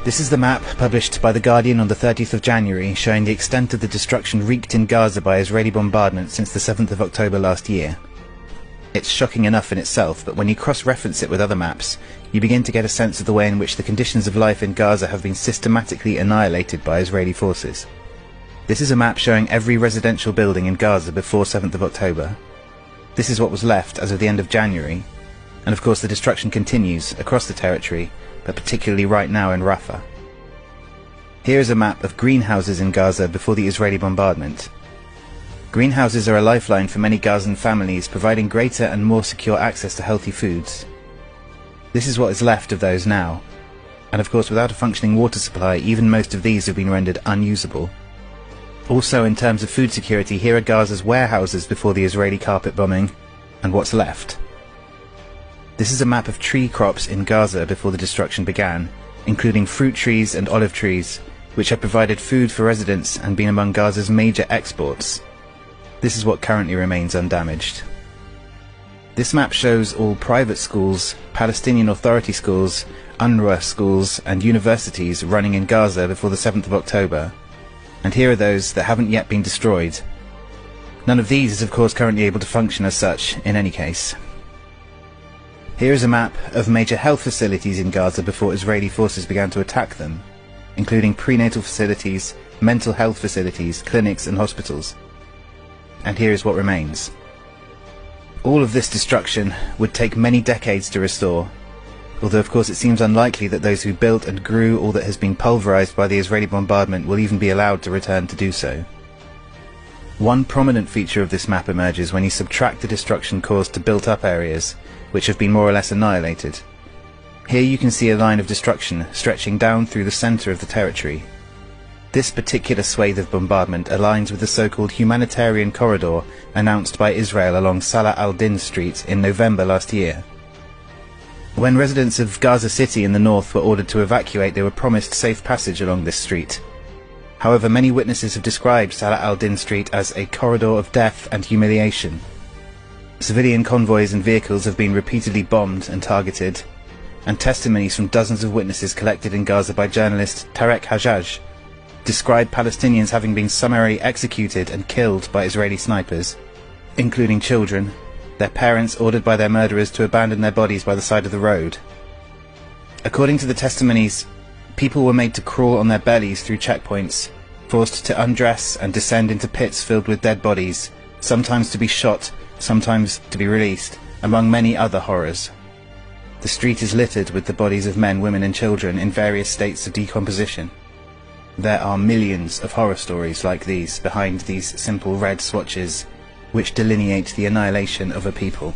This is the map published by The Guardian on the 30th of January, showing the extent of the destruction wreaked in Gaza by Israeli bombardment since the 7th of October last year. It's shocking enough in itself, but when you cross-reference it with other maps, you begin to get a sense of the way in which the conditions of life in Gaza have been systematically annihilated by Israeli forces. This is a map showing every residential building in Gaza before 7th of October. This is what was left as of the end of January, and of course the destruction continues across the territory, but particularly right now in Rafah. Here is a map of greenhouses in Gaza before the Israeli bombardment. Greenhouses are a lifeline for many Gazan families, providing greater and more secure access to healthy foods. This is what is left of those now, and of course without a functioning water supply, even most of these have been rendered unusable. Also, in terms of food security, here are Gaza's warehouses before the Israeli carpet bombing, and what's left. This is a map of tree crops in Gaza before the destruction began, including fruit trees and olive trees, which have provided food for residents and been among Gaza's major exports. This is what currently remains undamaged. This map shows all private schools, Palestinian Authority schools, UNRWA schools and universities running in Gaza before the 7th of October. And here are those that haven't yet been destroyed. None of these is of course currently able to function as such in any case. Here is a map of major health facilities in Gaza before Israeli forces began to attack them, including prenatal facilities, mental health facilities, clinics and hospitals. And here is what remains. All of this destruction would take many decades to restore, although of course it seems unlikely that those who built and grew all that has been pulverized by the Israeli bombardment will even be allowed to return to do so. One prominent feature of this map emerges when you subtract the destruction caused to built-up areas, which have been more or less annihilated. Here you can see a line of destruction stretching down through the center of the territory. This particular swathe of bombardment aligns with the so-called humanitarian corridor announced by Israel along Salah al-Din Street in November last year. When residents of Gaza City in the north were ordered to evacuate, they were promised safe passage along this street. However, many witnesses have described Salah al-Din Street as a corridor of death and humiliation. Civilian convoys and vehicles have been repeatedly bombed and targeted, and testimonies from dozens of witnesses collected in Gaza by journalist Tarek Hajjaj describe Palestinians having been summarily executed and killed by Israeli snipers, including children, their parents ordered by their murderers to abandon their bodies by the side of the road. According to the testimonies, people were made to crawl on their bellies through checkpoints, forced to undress and descend into pits filled with dead bodies, sometimes to be shot, sometimes to be released, among many other horrors. The street is littered with the bodies of men, women and children in various states of decomposition. There are millions of horror stories like these behind these simple red swatches which delineate the annihilation of a people.